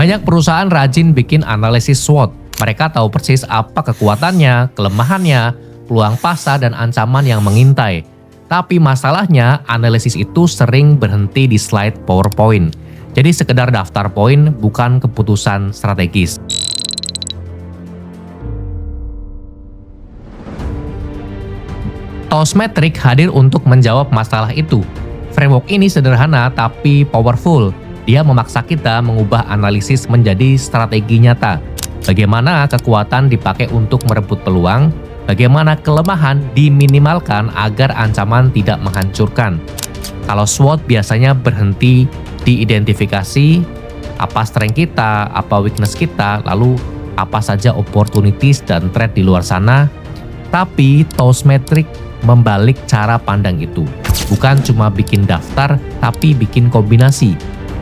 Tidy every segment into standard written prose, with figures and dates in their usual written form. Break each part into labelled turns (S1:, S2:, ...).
S1: Banyak perusahaan rajin bikin analisis SWOT. Mereka tahu persis apa kekuatannya, kelemahannya, peluang pasar, dan ancaman yang mengintai. Tapi masalahnya, analisis itu sering berhenti di slide PowerPoint. Jadi sekedar daftar poin, bukan keputusan strategis. TOS Metric hadir untuk menjawab masalah itu. Framework ini sederhana tapi powerful. Dia memaksa kita mengubah analisis menjadi strategi nyata. Bagaimana kekuatan dipakai untuk merebut peluang, bagaimana kelemahan diminimalkan agar ancaman tidak menghancurkan. Kalau SWOT biasanya berhenti di identifikasi apa strength kita, apa weakness kita, lalu apa saja opportunities dan threat di luar sana. Tapi TOS Metric membalik cara pandang itu. Bukan cuma bikin daftar, tapi bikin kombinasi.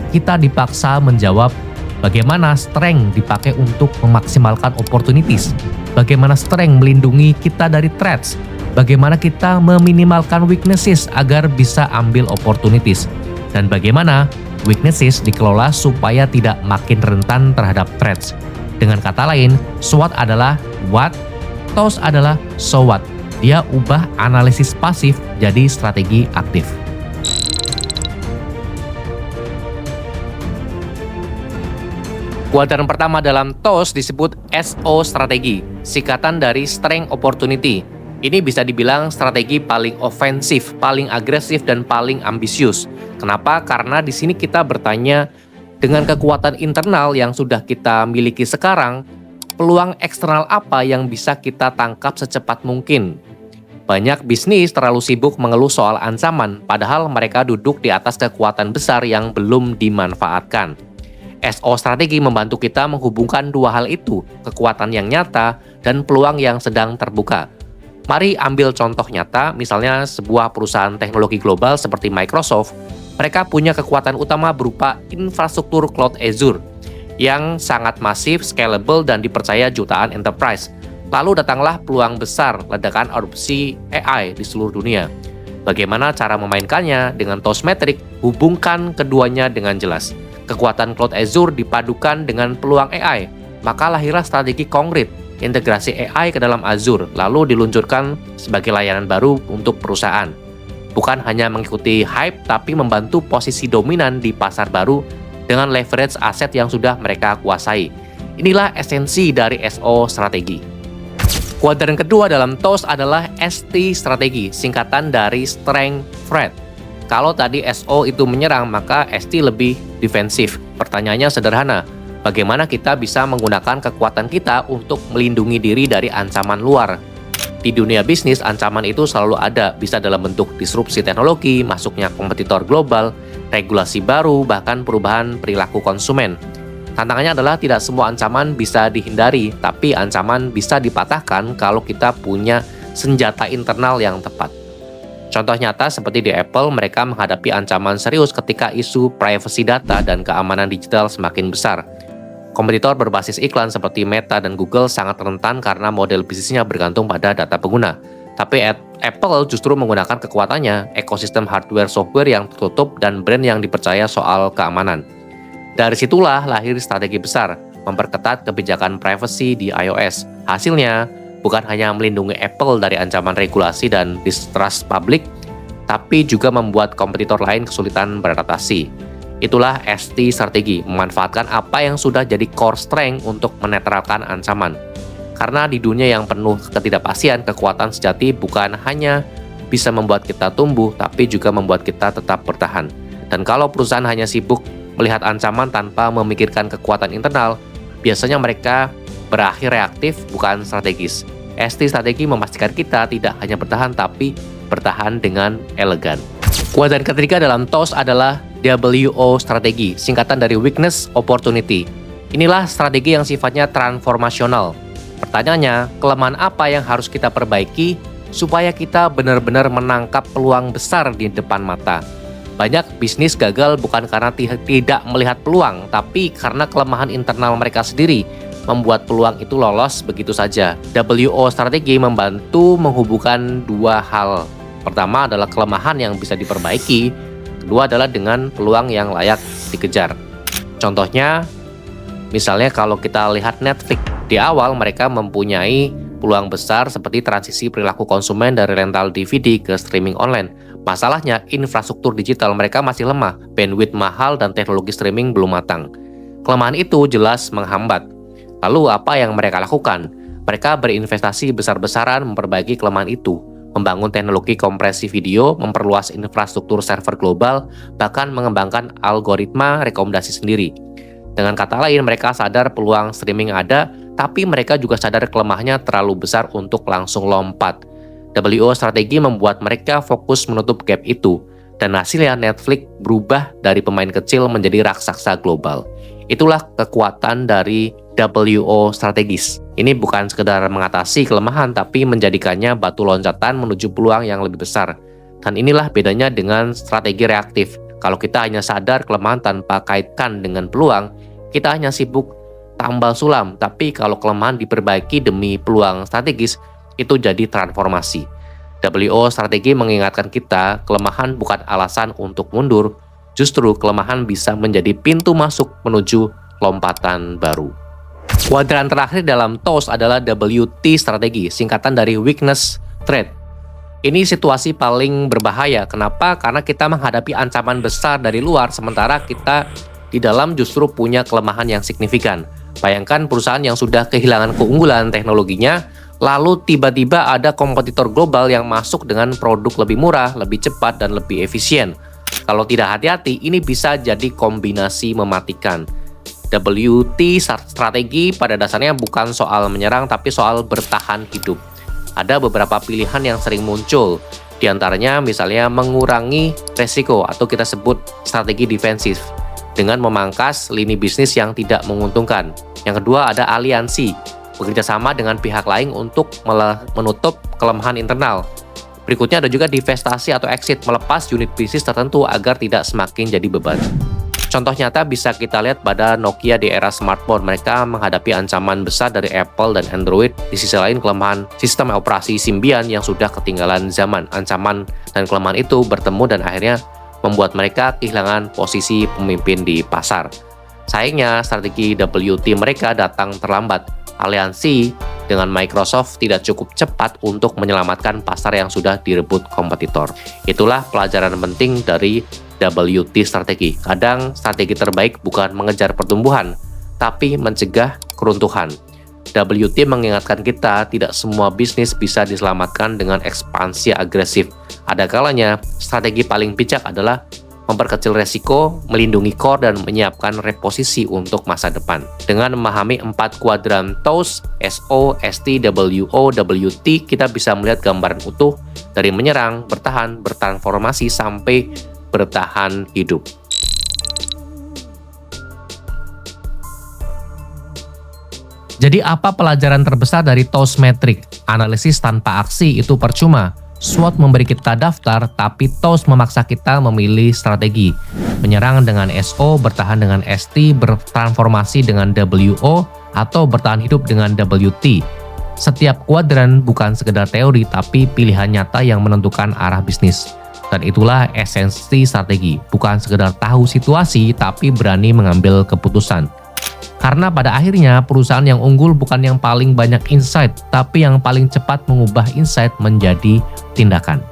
S1: Kita dipaksa menjawab bagaimana strength dipakai untuk memaksimalkan opportunities, bagaimana strength melindungi kita dari threats, bagaimana kita meminimalkan weaknesses agar bisa ambil opportunities, dan bagaimana weaknesses dikelola supaya tidak makin rentan terhadap threats. Dengan kata lain, SWOT adalah what, TOS adalah so what. Dia ubah analisis pasif jadi strategi aktif. Kuadran pertama dalam TOS disebut SO strategi, singkatan dari Strength Opportunity. Ini bisa dibilang strategi paling ofensif, paling agresif, dan paling ambisius. Kenapa? Karena di sini kita bertanya, dengan kekuatan internal yang sudah kita miliki sekarang, peluang eksternal apa yang bisa kita tangkap secepat mungkin? Banyak bisnis terlalu sibuk mengeluh soal ancaman, padahal mereka duduk di atas kekuatan besar yang belum dimanfaatkan. SO strategi membantu kita menghubungkan dua hal itu, kekuatan yang nyata dan peluang yang sedang terbuka. Mari ambil contoh nyata, misalnya sebuah perusahaan teknologi global seperti Microsoft. Mereka punya kekuatan utama berupa infrastruktur cloud Azure yang sangat masif, scalable, dan dipercaya jutaan enterprise. Lalu datanglah peluang besar ledakan adopsi AI di seluruh dunia. Bagaimana cara memainkannya? Dengan TOS Metric, hubungkan keduanya dengan jelas. Kekuatan cloud Azure dipadukan dengan peluang AI, maka lahirlah strategi konkret, integrasi AI ke dalam Azure, lalu diluncurkan sebagai layanan baru untuk perusahaan. Bukan hanya mengikuti hype, tapi membantu posisi dominan di pasar baru dengan leverage aset yang sudah mereka kuasai. Inilah esensi dari SO strategi. Kuadran kedua dalam TOS adalah ST strategi, singkatan dari Strength Threat. Kalau tadi SO itu menyerang, maka ST lebih defensif. Pertanyaannya sederhana, bagaimana kita bisa menggunakan kekuatan kita untuk melindungi diri dari ancaman luar? Di dunia bisnis, ancaman itu selalu ada, bisa dalam bentuk disrupsi teknologi, masuknya kompetitor global, regulasi baru, bahkan perubahan perilaku konsumen. Tantangannya adalah tidak semua ancaman bisa dihindari, tapi ancaman bisa dipatahkan kalau kita punya senjata internal yang tepat. Contoh nyata seperti di Apple, mereka menghadapi ancaman serius ketika isu privacy data dan keamanan digital semakin besar. Kompetitor berbasis iklan seperti Meta dan Google sangat rentan karena model bisnisnya bergantung pada data pengguna. Tapi Apple justru menggunakan kekuatannya, ekosistem hardware software yang tertutup dan brand yang dipercaya soal keamanan. Dari situlah lahir strategi besar, memperketat kebijakan privacy di iOS. Hasilnya, bukan hanya melindungi Apple dari ancaman regulasi dan distrust publik, tapi juga membuat kompetitor lain kesulitan beradaptasi. Itulah ST strategi, memanfaatkan apa yang sudah jadi core strength untuk menetralkan ancaman. Karena di dunia yang penuh ketidakpastian, kekuatan sejati bukan hanya bisa membuat kita tumbuh, tapi juga membuat kita tetap bertahan. Dan kalau perusahaan hanya sibuk melihat ancaman tanpa memikirkan kekuatan internal, biasanya mereka berakhir reaktif, bukan strategis. ST strategi memastikan kita tidak hanya bertahan, tapi bertahan dengan elegan. Kuadran ketiga dalam TOS adalah WO strategi, singkatan dari Weakness Opportunity. Inilah strategi yang sifatnya transformasional. Pertanyaannya, kelemahan apa yang harus kita perbaiki supaya kita benar-benar menangkap peluang besar di depan mata? Banyak bisnis gagal bukan karena tidak melihat peluang, tapi karena kelemahan internal mereka sendiri membuat peluang itu lolos begitu saja. WO strategi membantu menghubungkan dua hal. Pertama adalah kelemahan yang bisa diperbaiki, kedua adalah dengan peluang yang layak dikejar. Contohnya, Misalnya kalau kita lihat Netflix, di awal mereka mempunyai peluang besar seperti transisi perilaku konsumen dari rental DVD ke streaming online. Masalahnya, infrastruktur digital mereka masih lemah, bandwidth mahal, dan teknologi streaming belum matang. Kelemahan itu jelas menghambat. Lalu apa yang mereka lakukan? Mereka berinvestasi besar-besaran memperbaiki kelemahan itu, membangun teknologi kompresi video, memperluas infrastruktur server global, bahkan mengembangkan algoritma rekomendasi sendiri. Dengan kata lain, mereka sadar peluang streaming ada, tapi mereka juga sadar kelemahannya terlalu besar untuk langsung lompat. WO strategi membuat mereka fokus menutup gap itu, dan hasilnya Netflix berubah dari pemain kecil menjadi raksasa global. Itulah kekuatan dari WO strategis. Ini bukan sekedar mengatasi kelemahan, tapi menjadikannya batu loncatan menuju peluang yang lebih besar. Dan inilah bedanya dengan strategi reaktif. Kalau kita hanya sadar kelemahan tanpa kaitkan dengan peluang, kita hanya sibuk tambal sulam. Tapi kalau kelemahan diperbaiki demi peluang strategis, itu jadi transformasi. WO strategi mengingatkan kita, kelemahan bukan alasan untuk mundur, justru kelemahan bisa menjadi pintu masuk menuju lompatan baru. Kuadran terakhir dalam TOS adalah WT strategi, singkatan dari weakness threat. Ini situasi paling berbahaya. Kenapa? Karena kita menghadapi ancaman besar dari luar, sementara kita di dalam justru punya kelemahan yang signifikan. Bayangkan perusahaan yang sudah kehilangan keunggulan teknologinya, lalu tiba-tiba ada kompetitor global yang masuk dengan produk lebih murah, lebih cepat, dan lebih efisien. Kalau tidak hati-hati, ini bisa jadi kombinasi mematikan. WT strategi pada dasarnya bukan soal menyerang, tapi soal bertahan hidup. Ada beberapa pilihan yang sering muncul, di antaranya misalnya mengurangi resiko atau kita sebut strategi defensif dengan memangkas lini bisnis yang tidak menguntungkan. Yang kedua ada aliansi, bekerja sama dengan pihak lain untuk menutup kelemahan internal. Berikutnya ada juga divestasi atau exit, melepas unit bisnis tertentu agar tidak semakin jadi beban. Contoh nyata bisa kita lihat pada Nokia di era smartphone. Mereka menghadapi ancaman besar dari Apple dan Android. Di sisi lain, kelemahan sistem operasi Symbian yang sudah ketinggalan zaman. Ancaman dan kelemahan itu bertemu dan akhirnya membuat mereka kehilangan posisi pemimpin di pasar. Sayangnya, strategi WT mereka datang terlambat. Aliansi dengan Microsoft tidak cukup cepat untuk menyelamatkan pasar yang sudah direbut kompetitor. Itulah pelajaran penting dari WT strategi. Kadang strategi terbaik bukan mengejar pertumbuhan, tapi mencegah keruntuhan. WT mengingatkan kita tidak semua bisnis bisa diselamatkan dengan ekspansi agresif. Ada kalanya strategi paling bijak adalah memperkecil resiko, melindungi core, dan menyiapkan reposisi untuk masa depan. Dengan memahami 4 kuadran TOS, SO, ST, WO, WT, kita bisa melihat gambaran utuh dari menyerang, bertahan, bertransformasi, sampai bertahan hidup. Jadi apa pelajaran terbesar dari TOS Metric? Analisis tanpa aksi itu percuma. SWOT memberi kita daftar, tapi TOS memaksa kita memilih strategi. Menyerang dengan SO, bertahan dengan ST, bertransformasi dengan WO, atau bertahan hidup dengan WT. Setiap kuadran bukan sekedar teori, tapi pilihan nyata yang menentukan arah bisnis. Dan itulah esensi strategi, bukan sekedar tahu situasi, tapi berani mengambil keputusan. Karena pada akhirnya perusahaan yang unggul bukan yang paling banyak insight, tapi yang paling cepat mengubah insight menjadi tindakan.